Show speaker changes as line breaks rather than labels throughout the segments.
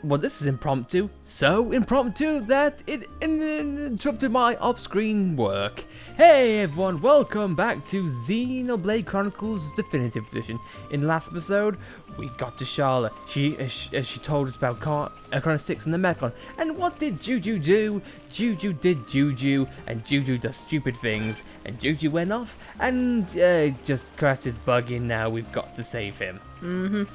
Well, this is impromptu. So impromptu that it interrupted my off-screen work. Hey everyone, welcome back to Xenoblade Chronicles Definitive Edition. In the last episode, we got to Charlotte. She told us about Chrono 6 and the Mechon. And what did Juju do? Juju did Juju, and Juju does stupid things. And Juju went off and just crashed his buggy, and now we've got to save him.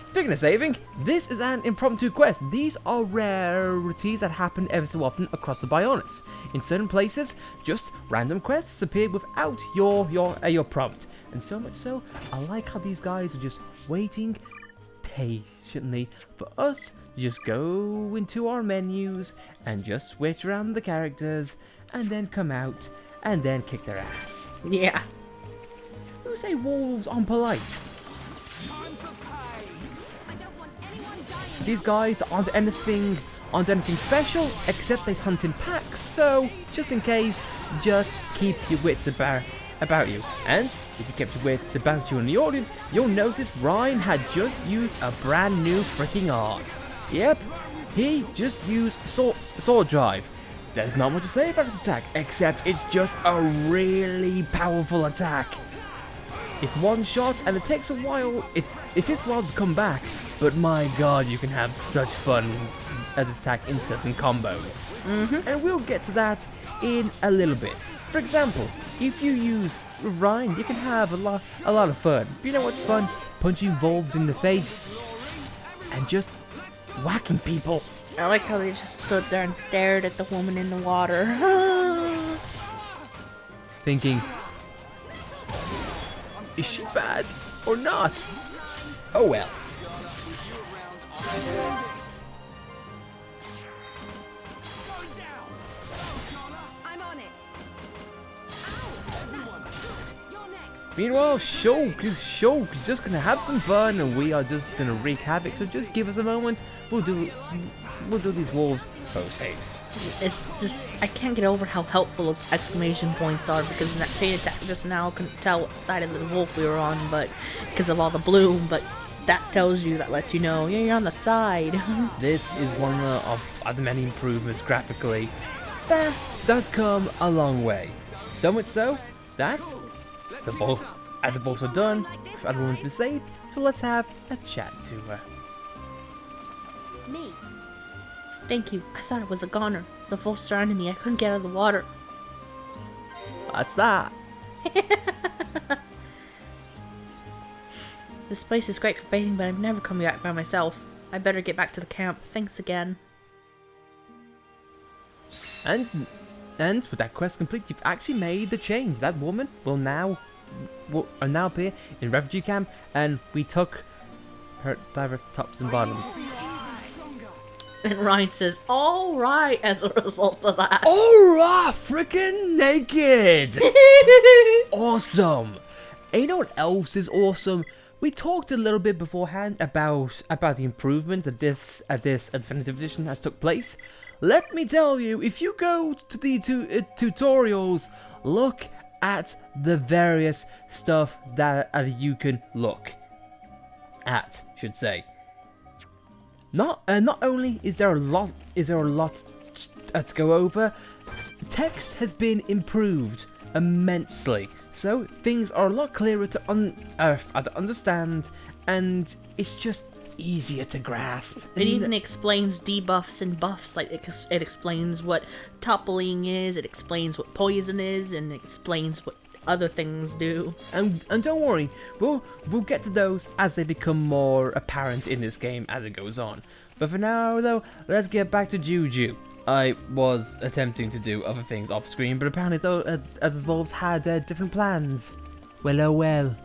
Speaking of saving, this is an impromptu quest. These are rarities that happen ever so often across the Bionis. In certain places, just random quests appear without your prompt. And so much so, I like how these guys are just waiting patiently for us to just go into our menus and just switch around the characters and then come out and then kick their ass.
Yeah.
Who say wolves aren't polite? These guys aren't anything special, except they hunt in packs, so just in case, just keep your wits about you. And if you kept your wits about you in the audience, you'll notice Ryan had just used a brand new freaking art. Yep, he just used sword drive. There's not much to say about this attack, except it's just a really powerful attack. It's one shot and it takes a while, it takes a while to come back, but my god, you can have such fun at this attack in certain combos. And we'll get to that in a little bit. For example, if you use Ryan, you can have a lot of fun. You know what's fun? Punching wolves in the face and just whacking people.
I like how they just stood there and stared at the woman in the water.
Thinking, is she bad or not? Oh well.
I'm on it.
Meanwhile, Shulk is just gonna have some fun, and we are just gonna wreak havoc. So just give us a moment. We'll do these wolves post haste.
It's just, I can't get over how helpful those exclamation points are, because in that chain attack just now couldn't tell what side of the wolf we were on, but because of all the bloom, but that tells you, that lets you know, yeah, you're on the side.
This is one of the many improvements graphically that does come a long way. So much so that the wolves are done, everyone's been saved, so let's have a chat to her.
Me.
Thank you. I thought it was a goner. The wolf surrounded me. I couldn't get out of the water.
That's that.
This place is great for bathing, but I'm never coming back by myself. I better get back to the camp. Thanks again.
And with that quest complete, you've actually made the change. That woman will now appear in refugee camp, and we took her direct tops and bottoms.
And Ryan says, alright, as a result of that.
Alright, freaking naked! Awesome! And you know what else is awesome? We talked a little bit beforehand about the improvements that this Definitive Edition has took place. Let me tell you, if you go to the tutorials, look at the various stuff that you can look at, should say. Not only is there a lot to go over, text has been improved immensely, so things are a lot clearer to understand, and it's just easier to grasp.
It even explains debuffs and buffs, like it explains what toppling is, it explains what poison is, and it explains what other things do.
And don't worry, we'll get to those as they become more apparent in this game as it goes on. But for now though, let's get back to Juju. I was attempting to do other things off screen, but apparently though, as wolves had different plans. Well, oh well.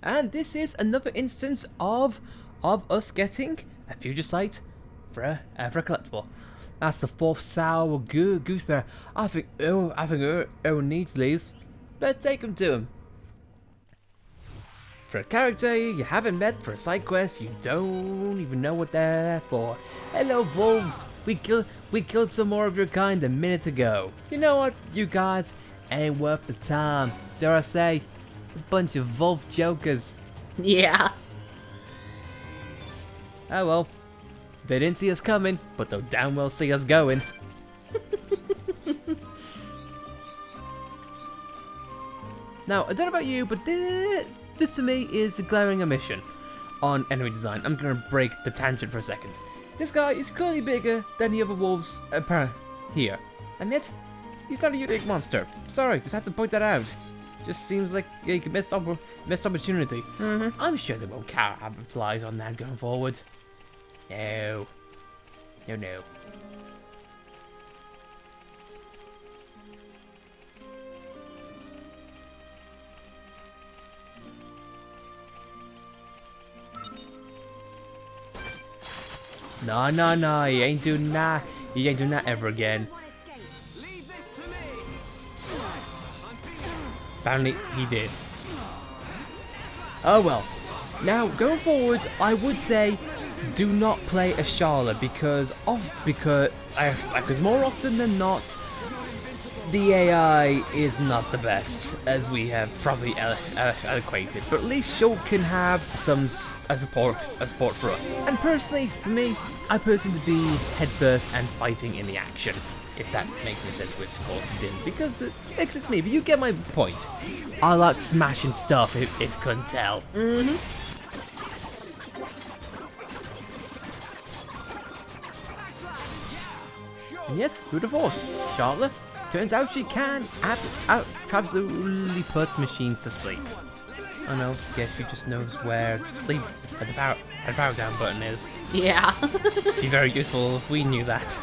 And this is another instance of us getting a future site for a collectible. That's the fourth sour goose bear. I think Owen needs these. Better take them to him. For a character you haven't met, for a side quest you don't even know what they're there for. Hello wolves, we killed some more of your kind a minute ago. You know what, you guys ain't worth the time. Dare I say, a bunch of wolf jokers.
Yeah.
Oh well. They didn't see us coming, but they'll damn well see us going. Now, I don't know about you, but this to me is a glaring omission on enemy design. I'm going to break the tangent for a second. This guy is clearly bigger than the other wolves here. And yet, he's not a unique monster. Sorry, just had to point that out. Just seems like a missed opportunity. I'm sure they won't capitalize on that going forward. No. No, no. No, no, no, he ain't doing that. He ain't doing that ever again. Apparently, he did. Oh well. Now, going forward, I would say do not play a Charlotte because more often than not, the AI is not the best, as we have probably equated. But at least Shulk can have some support for us. And personally, for me, I personally would be headfirst and fighting in the action. If that makes any sense, which of course it didn't, because it's me, but you get my point. I like smashing stuff, if you couldn't tell. And yes, who'd have thought? Charlotte, turns out she can absolutely put machines to sleep. Oh no, guess she just knows where sleep at the power down button is.
Yeah.
It'd be very useful if we knew that.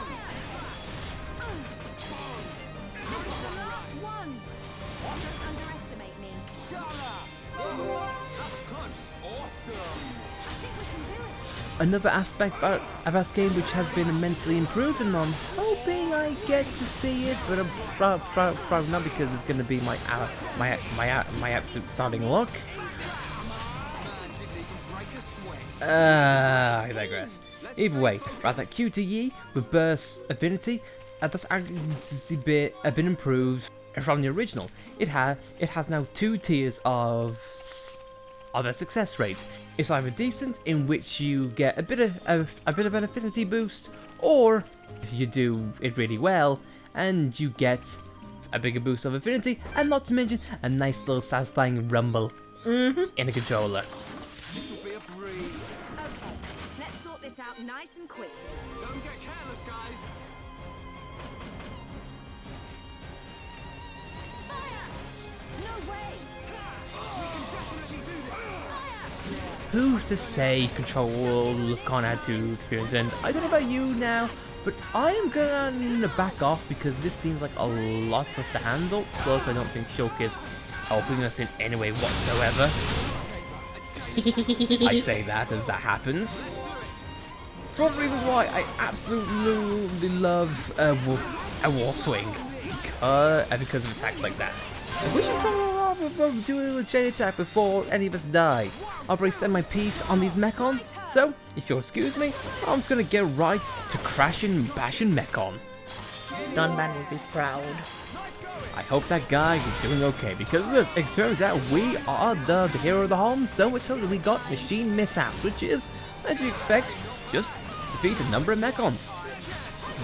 Another aspect about this game which has been immensely improved, and I'm hoping I get to see it, but I'm probably not because it's going to be my absolute sodding luck. I digress. Either way, right, that QTE with burst affinity, that's actually been improved from the original. It has now 2 tiers of a success rate. It's either decent, in which you get a bit of an affinity boost, or you do it really well and you get a bigger boost of affinity, and not to mention a nice little satisfying rumble in a controller.
This will be a breeze. Okay, let's sort this out nice and quick.
Don't get careless, guys.
Fire! No way!
We can definitely do this.
Who's to say controllers can't add to experience? And I don't know about you now, but I am gonna back off because this seems like a lot for us to handle. Plus, I don't think Shulk is helping us in any way whatsoever. I say that as that happens. For one of the reasons why I absolutely love a war swing, because of attacks like that. We should probably do a chain attack before any of us die. I've already said my piece on these Mechon, so if you'll excuse me, I'm just gonna get right to crashing and bashing Mechon.
Dunban would be proud.
I hope that guy is doing okay, because look, it turns out we are the hero of the home, so much so that we got machine mishaps, which is, as you expect, just defeat a number of Mechon.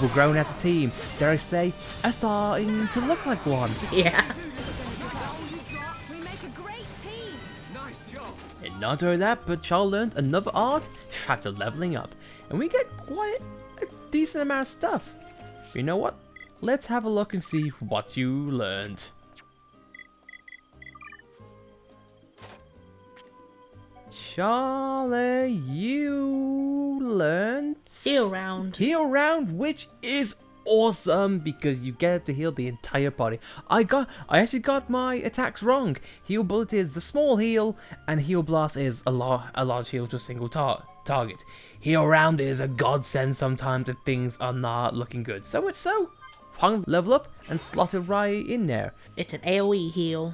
We're growing as a team, dare I say, are starting to look like one.
Yeah.
We make a great team.
Nice job.
And not only that, but Charles learned another art after leveling up, and we get quite a decent amount of stuff. You know what? Let's have a look and see what you learned. Charlie, you learned
Heal round.
Heal round, which is awesome because you get to heal the entire body. I actually got my attacks wrong. Heal bullet is the small heal, and heal blast is a large heal to a single target. Heal round is a godsend sometimes if things are not looking good. So much so, Hung level up and slot it right in there.
It's an AoE heal.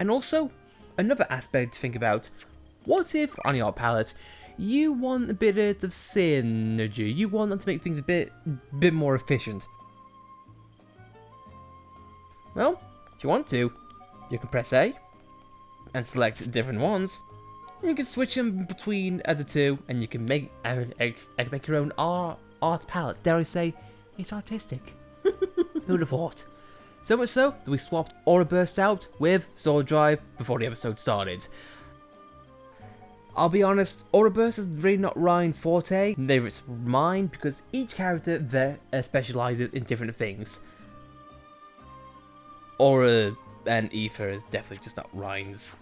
And also, another aspect to think about, what if, on your palette, you want a bit of synergy, you want them to make things a bit more efficient? Well, if you want to, you can press A, and select different ones, You can switch them between the two, and you can make your own art palette. Dare I say, it's artistic. Who'd have thought? So much so that we swapped Aura Burst out with Sword Drive before the episode started. I'll be honest, Aura Burst is really not Ryan's forte, neither it's mine, because each character there specializes in different things. Aura and Ether is definitely just not Ryan's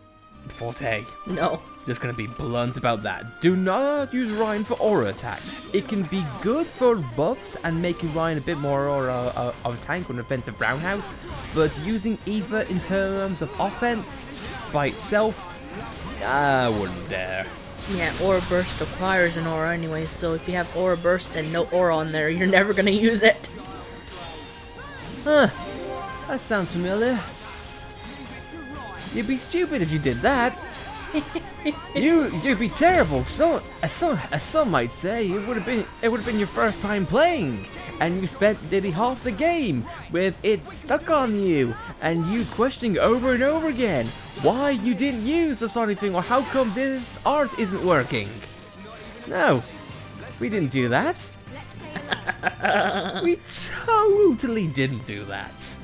forte.
No.
Just gonna be blunt about that. Do not use Ryan for aura attacks. It can be good for buffs and making Ryan a bit more of a tank or an offensive roundhouse, but using Ether in terms of offense by itself, I wouldn't dare.
Yeah, Aura Burst requires an aura anyway, so if you have Aura Burst and no aura on there, you're never gonna use it.
Huh. That sounds familiar. You'd be stupid if you did that. You'd be terrible. Some might say it would have been your first time playing, and you spent nearly half the game with it stuck on you, and you questioning over and over again why you didn't use the Sonic thing, or how come this art isn't working. No, we didn't do that. We totally didn't do that.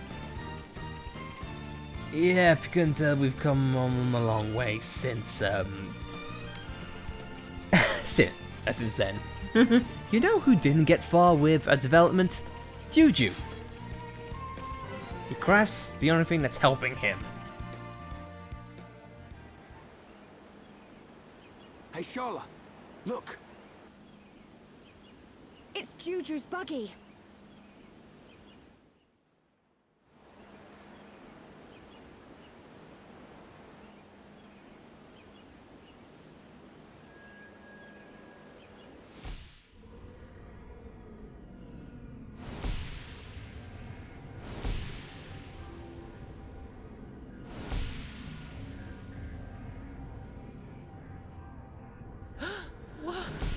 Yeah, if you couldn't tell, we've come a long way since, since then. You know who didn't get far with a development? Juju. Crass, the only thing that's helping him.
Hey, Charlotte, look.
It's Juju's buggy.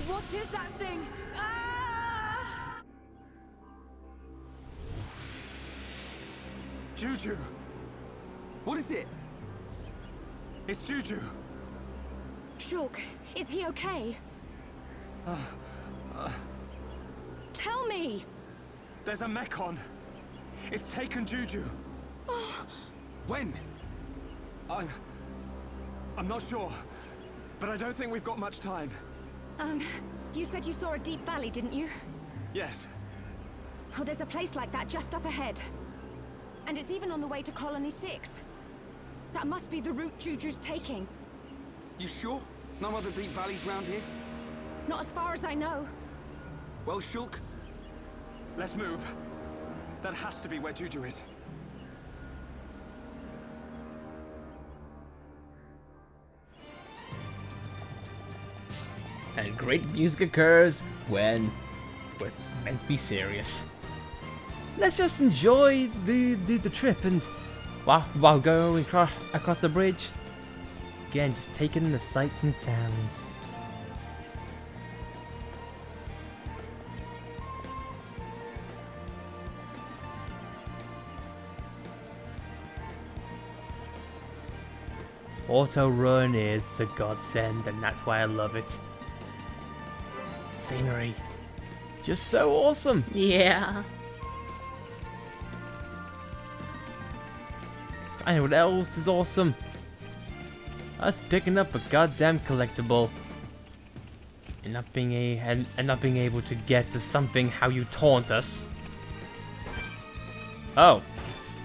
What is that thing? Ah!
Juju. What is it? It's Juju.
Shulk, is he okay? Tell me!
There's a Mechon. It's taken Juju. When? I'm not sure, but I don't think we've got much time.
You said you saw a deep valley, didn't you?
Yes.
Oh, there's a place like that just up ahead. And it's even on the way to Colony 6. That must be the route Juju's taking.
You sure? No other deep valleys round here?
Not as far as I know.
Well, Shulk,
Let's move. That has to be where Juju is.
And great music occurs when we're meant to be serious. Let's just enjoy the trip, and while going across the bridge, again, just taking in the sights and sounds. Auto run is a godsend, and that's why I love it. Scenery, just so awesome.
Yeah.
I know what else is awesome. Us picking up a goddamn collectible and not being able to get to something how you taunt us. Oh,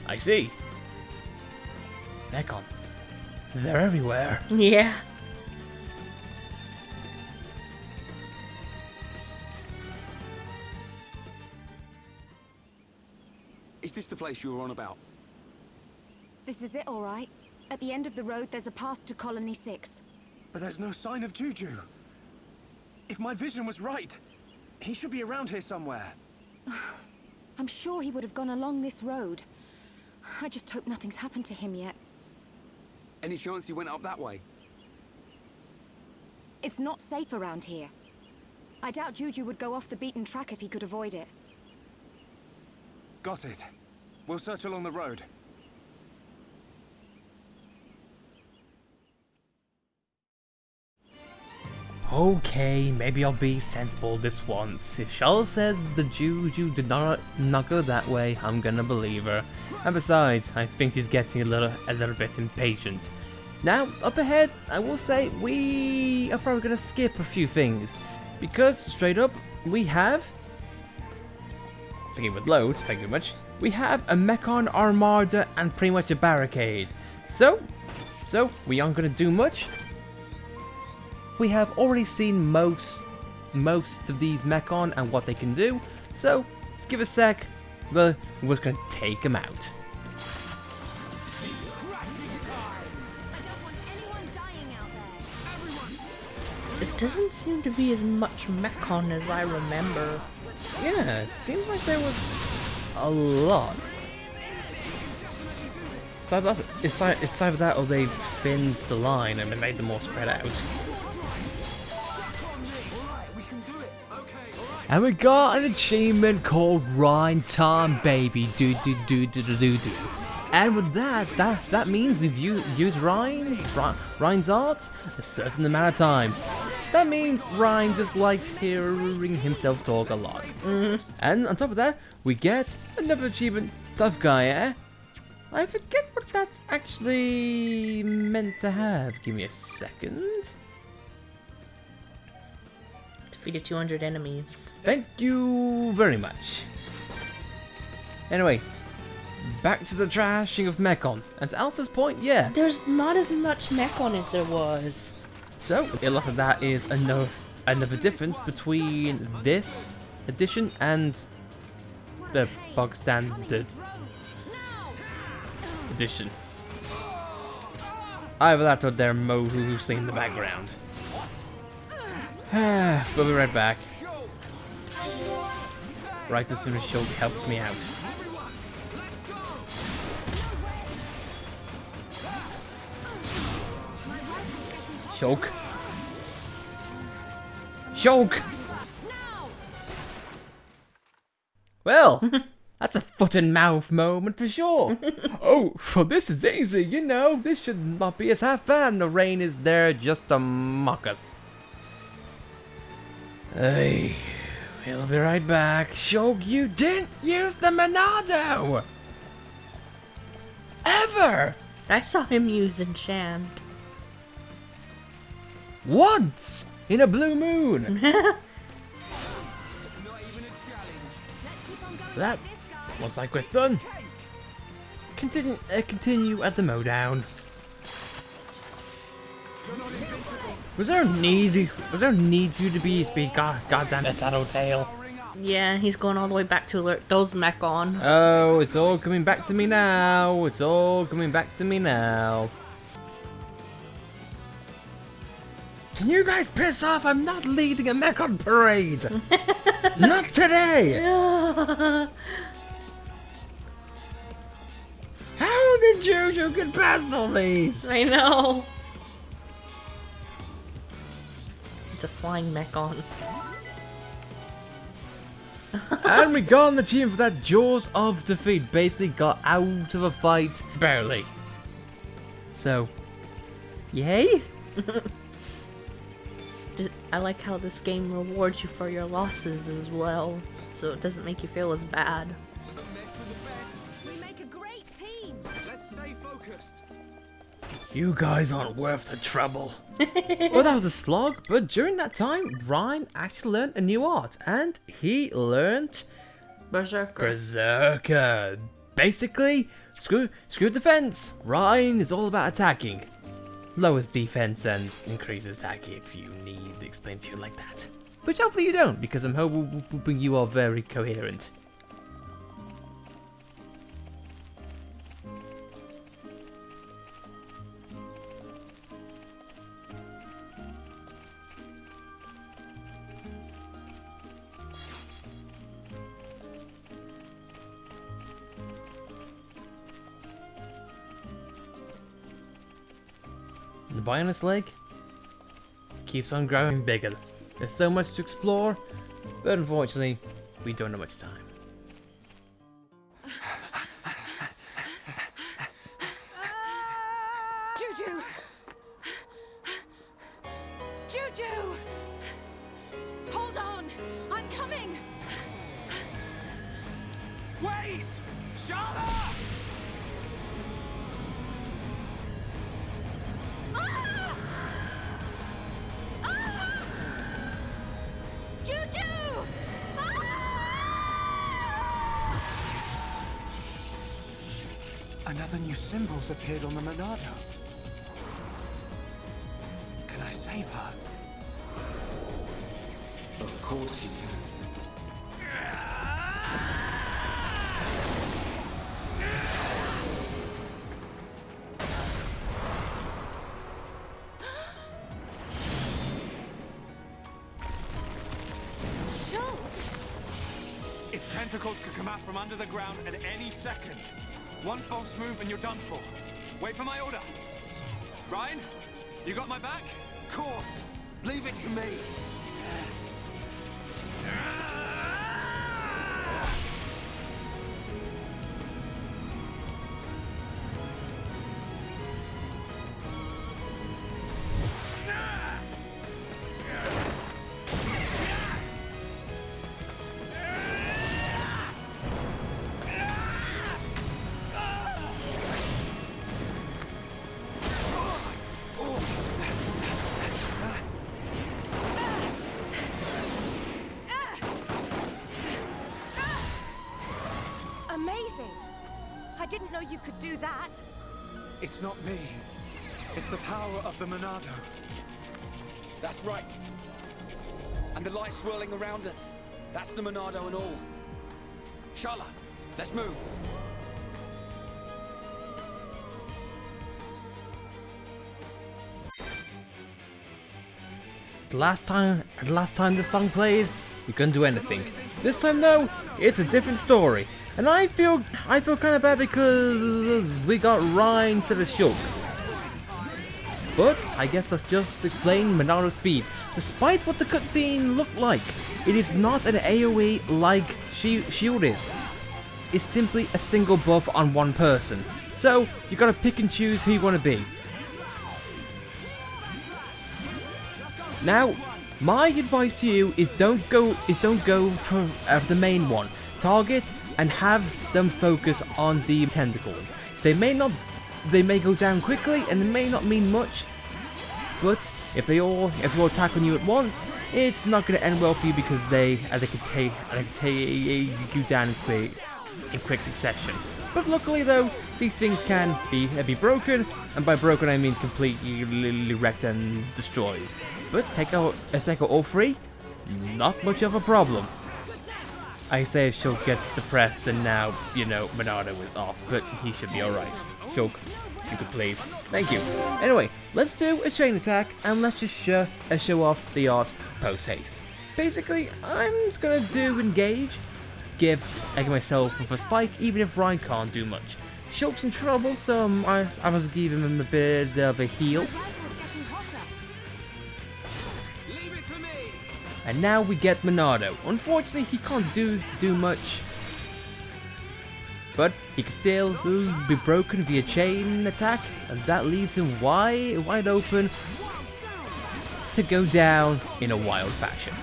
I see. Mechon. They're everywhere.
Yeah.
is this the place you were on about?
This is it, all right. At the end of the road, there's a path to Colony 6.
But there's no sign of Juju. If my vision was right, he should be around here somewhere.
I'm sure he would have gone along this road. I just hope nothing's happened to him yet.
Any chance he went up that way?
It's not safe around here. I doubt Juju would go off the beaten track if he could avoid it.
Got it. We'll search along the road.
Okay, maybe I'll be sensible this once. If Charlotte says the Juju did not go that way, I'm gonna believe her. And besides, I think she's getting a little bit impatient. Now, up ahead, I will say we are probably gonna skip a few things. Because, straight up, we have... I think it would load, thank you very much. We have a Mechon Armada and pretty much a barricade. So we aren't gonna do much. We have already seen most of these Mechon and what they can do, so let's give it a sec. We're just gonna take them out.
I don't want anyone dying out there.
It doesn't seem to be as much Mechon as I remember.
Yeah, it seems like there was a lot. It's either that or they've thinned the line and made them more spread out. And we got an achievement called Rhyme Time, baby. Do. And with that means we've used Ryan's art a certain amount of times. That means Ryan just likes hearing himself talk a lot. And on top of that, we get another achievement, Tough Guy, eh? I forget what that's actually meant to have. Give me a second.
Defeated 200 enemies.
Thank you very much. Anyway, back to the trashing of Mechon. And to Elsa's point, yeah.
There's not as much Mechon as there was.
So, a lot of that is another difference between this edition and the bog standard edition. Either that or they're mostly in the background. We'll be right back. Right as soon as Shulk helps me out. Shulk. Shulk! Well, that's a foot and mouth moment for sure. Oh, well this is easy, you know. This should not be as half bad. The rain is there just to mock us. Hey, we'll be right back. Shulk, you didn't use the Monado! Ever!
I saw him use Enchant.
Once! In a blue moon! That, one side quest done. Continue at the mowdown. Was there a need for you to be goddamn a tattletale?
Yeah, he's going all the way back to alert those Mechon.
Oh, it's all coming back to me now. It's all coming back to me now. Can you guys piss off? I'm not leading a Mechon parade. Not today. How did Juju get past all these?
I know. It's a flying Mechon.
And we got on the team for that Jaws of Defeat. Basically got out of a fight barely. So, yay?
I like how this game rewards you for your losses as well, so it doesn't make you feel as bad.
We make a great team.
Let's stay focused.
You guys aren't worth the trouble. Well, that was a slog, but during that time, Ryan actually learned a new art, and he learned
Berserker.
Berserker. Basically, screw defense. Ryan is all about attacking. Lowers defense and increases attack if you need to explain to you like that. Which hopefully you don't, because I'm hoping you are very coherent. The Bionis Lake keeps on growing bigger. There's so much to explore, but unfortunately, we don't have much time.
Juju! Juju!
Wait! Shala!
Ah! Ah! Juju! Ah!
Another new symbol's appeared on the Monado. Can I save her?
Of course you can.
Its tentacles could come out from under the ground at any second. One false move and you're done for. Wait for my order. Ryan, you got my back?
Of course! Leave it to me!
Amazing! I didn't know you could do that.
It's not me. It's the power of the Monado.
That's right. And the light swirling around us. That's the Monado and all. Shala, let's move.
The last time this song played, we couldn't do anything. This time though, it's a different story. And I feel kind of bad because we got Ryan instead of Shulk. But I guess let's just explain Monado speed. Despite what the cutscene looked like, it is not an AoE like Shield is. It's simply a single buff on one person. So you gotta pick and choose who you want to be. Now, my advice to you is don't go for the main one. Target and have them focus on the tentacles. They may go down quickly and they may not mean much, but if they all attack on you at once, it's not going to end well for you because they can take you down in quick succession. But luckily though, these things can be broken, and by broken I mean completely wrecked and destroyed. But take out all three, not much of a problem. I say Shulk gets depressed and now, you know, Monado is off, but he should be alright. Shulk, if you could please. Thank you. Anyway, let's do a chain attack and let's just show off the art post-haste. Basically, I'm just gonna do engage, give myself with a spike, even if Ryan can't do much. Shulk's in trouble, so I must give him a bit of a heal. And now we get Monado. Unfortunately, he can't do much, but he can still be broken via chain attack, and that leaves him wide open to go down in a wild fashion.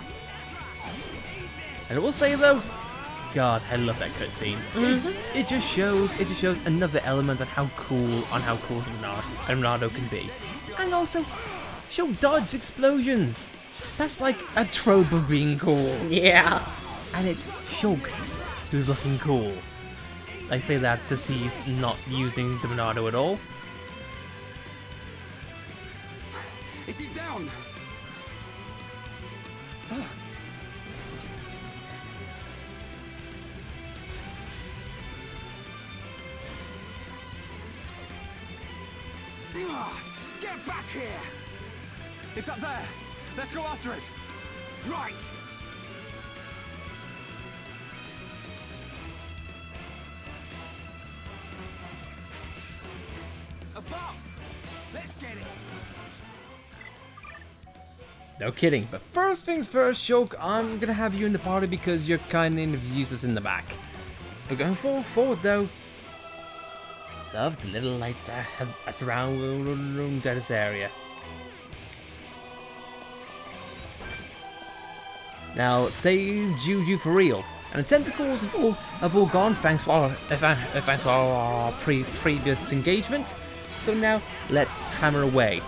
And I will say though, God, I love that cutscene. It just shows another element on how cool Monado can be, and also she'll dodge explosions. That's like a trope of being cool.
Yeah.
And it's Shulk who's looking cool. I say that because he's not using the Monado at all.
Is he down? Get back here!
It's up there! Let's go after it!
Right! Above! Let's get it!
No kidding, but first things first, Shulk, I'm gonna have you in the party because you're kind of useless in the back. But going forward though, love the little lights that surround this area. Now, save Juju for real, and the tentacles have all gone thanks to our previous engagement. So now let's hammer away.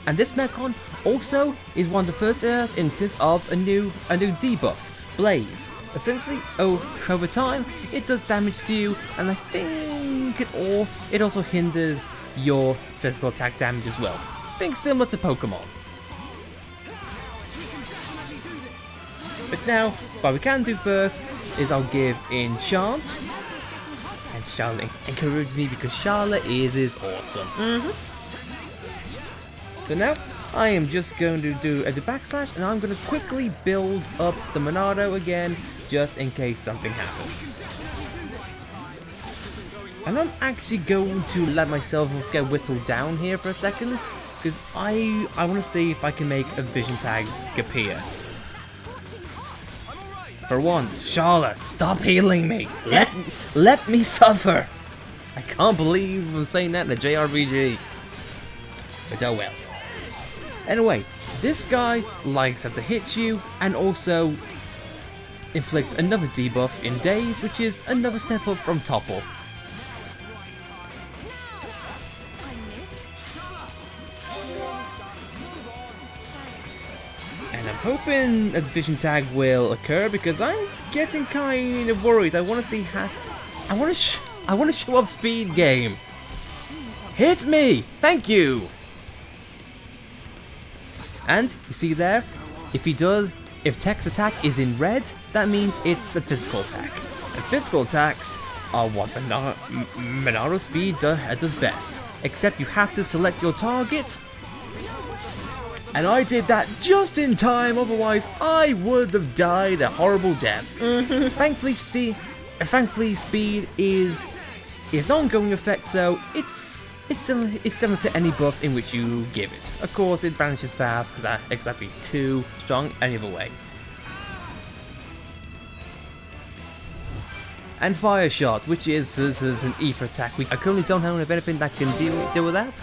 And this Mechon also is one of the first instances of a new debuff, Blaze. Essentially, over time, it does damage to you, and I think it also hinders your physical attack damage as well. Think similar to Pokemon. But now, what we can do first is I'll give Enchant. And Charlotte encourages me because Charlotte is awesome. So now, I am just going to do a backslash, and I'm going to quickly build up the Monado again, just in case something happens. And I'm actually going to let myself get whittled down here for a second, because I want to see if I can make a vision tag appear. For once, Charlotte, stop healing me. Let me suffer. I can't believe I'm saying that in a JRPG. But oh well. Anyway, this guy likes to hit you and also inflict another debuff in Daze, which is another step up from Topple. And I'm hoping a vision tag will occur because I'm getting kind of worried. I want to see how. I want to show off speed game. Hit me! Thank you! And, you see there, if Tech's attack is in red, that means it's a physical attack. And physical attacks are what Monado Speed does best. Except you have to select your target. And I did that just in time, otherwise I would have died a horrible death. Thankfully, Speed is an ongoing effect, so it's similar to any buff in which you give it. Of course, it vanishes fast because that's exactly too strong any other way. And Fire Shot, which is an ether attack. I currently don't have anything that can deal with that,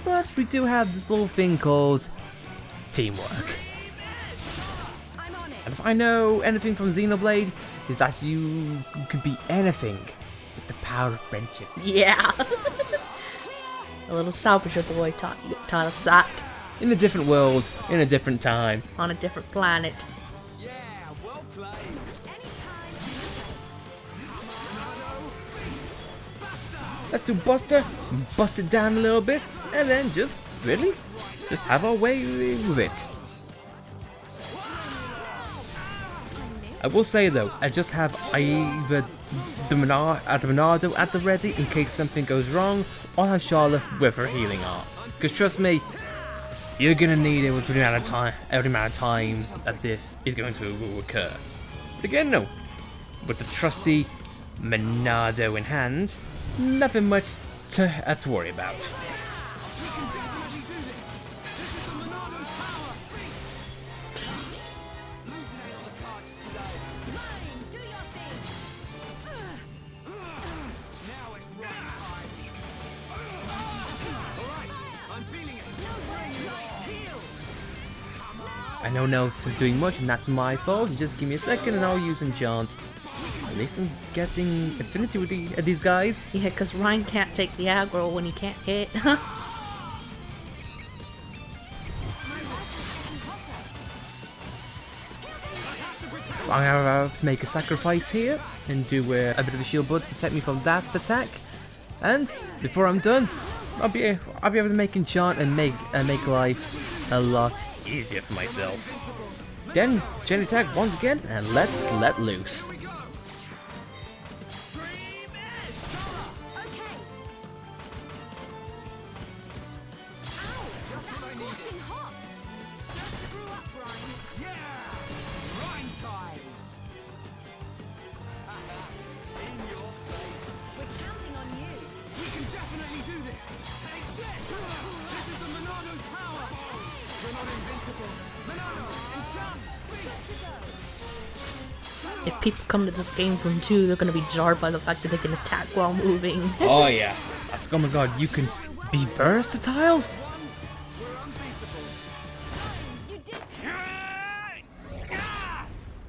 but we do have this little thing called Teamwork. And if I know anything from Xenoblade, is that you can beat anything with the power of friendship.
Yeah. A little Salvager boy taught us that.
In a different world, in a different time.
On a different planet.
Yeah, well played.
Let's do Buster, bust it down a little bit, and then just have our way with it. I will say though, I just have either the Monado at the ready in case something goes wrong, or have Charlotte with her healing arts. Because trust me, you're gonna need it with every amount of times that this is going to occur. But again, no, with the trusty Monado in hand, nothing much to worry about. I know no one else is doing much, and that's my fault. Just give me a second and I'll use Enchant. At least I'm getting affinity with these guys.
Yeah, because Ryan can't take the aggro when he can't hit.
I'm gonna have to make a sacrifice here and do a bit of a shield bud to protect me from that attack. And before I'm done, I'll be able to make Enchant and make life a lot easier for myself. Then chain attack once again, and let's let loose.
If people come to this game from 2, they're gonna be jarred by the fact that they can attack while moving.
Oh yeah. Oh my god, you can be versatile?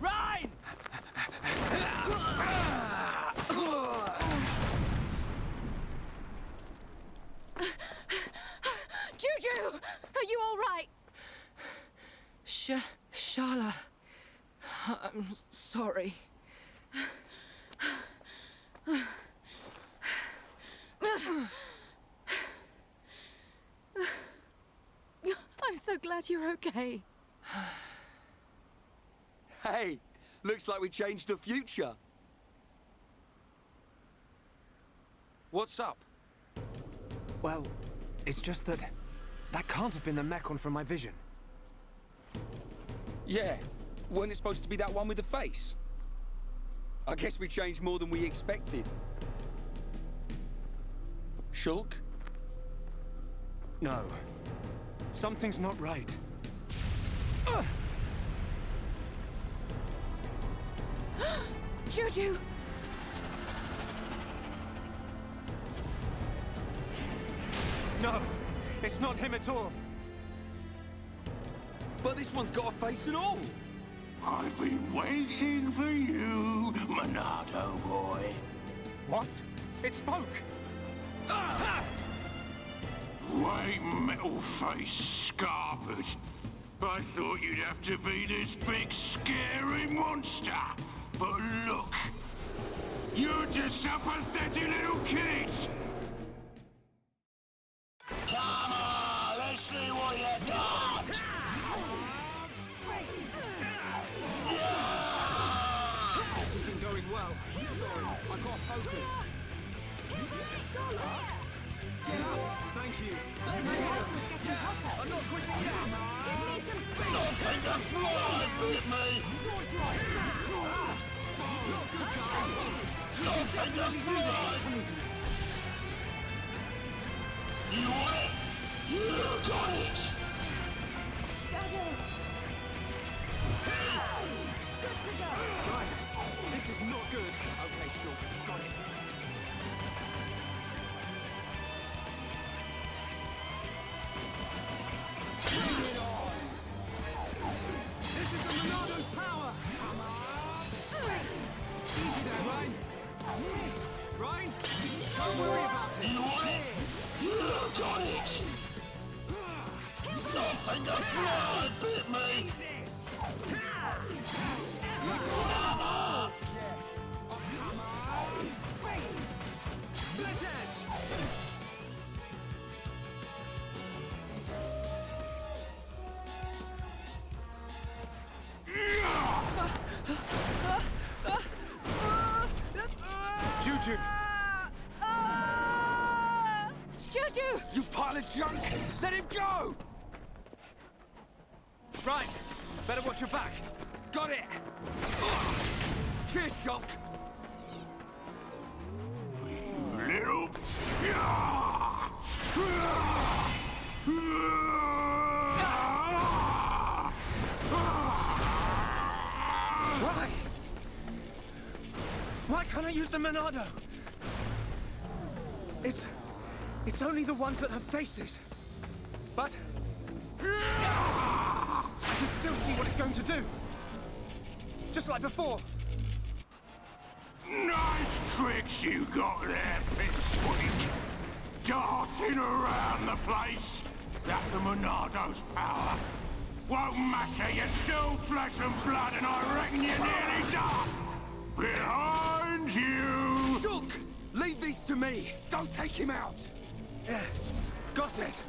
Ryan!
Juju! Are you all right?
Shala. I'm sorry.
I'm so glad you're okay.
Hey, looks like we changed the future. What's up?
Well, it's just that can't have been the Mechon from my vision.
Yeah, wasn't it supposed to be that one with the face? I guess we changed more than we expected. Shulk?
No. Something's not right.
Juju!
No! It's not him at all!
But this one's got a face and all!
I've been waiting for you, Monado boy.
What? It spoke!
White metal-faced scarpered. I thought you'd have to be this big, scary monster. But look, you're just a pathetic little kid. Come on, let's see what you got.
This isn't going well. Sorry, I got focus. Get up! Thank you. I'm not quitting yet!
Nothing to fly with me.
Not good, guys!
Nothing to fly. You want it? You got it.
Good to go!
Right. This is not good. Okay, sure. Got it. This is the Monado's power! Come on! Easy there, Ryan. Missed! Ryan, don't worry about it.
You want it? You got it. Nothing to fly bit me.
Split edge! Juju!
Juju!
You pile of junk! Let him go!
Right, better watch your back.
Got it! Cheers, Shulk!
Little.
Why? Why can't I use the Monado? It's only the ones that have faces. But I can still see what it's going to do. Just like before.
Nice tricks you got there, Pipsqueak. Darting around the place. That's the Monado's power. Won't matter, you're still flesh and blood, and I reckon you're nearly done. Behind you!
Shulk! Leave these to me! Don't take him out!
Yeah, got it.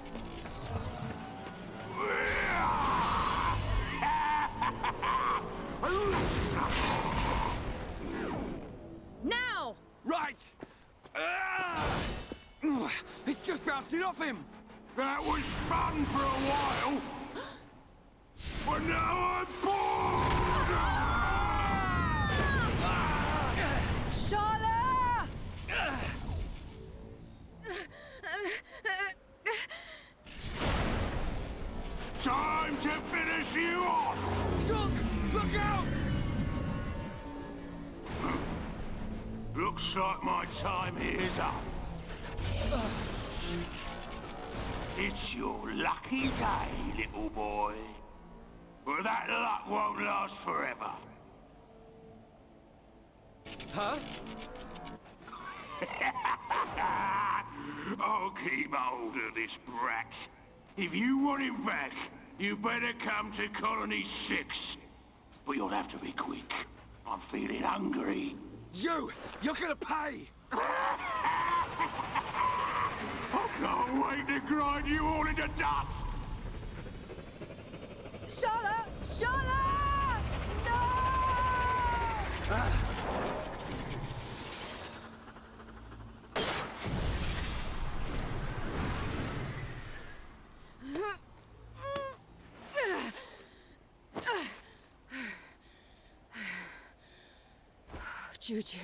Now!
Right! It's just bouncing off him!
That was fun for a while, but now I'm bored!
Shala!
Time to finish you off!
Shulk! Look out!
Looks like my time here's up. It's your lucky day, little boy. But that luck won't last forever.
Huh?
I'll keep hold of this brat. If you want him back, you better come to Colony 6. But you'll have to be quick. I'm feeling hungry.
You're gonna pay!
I can't wait to grind you all into dust!
Shala! Shala! No! Juju.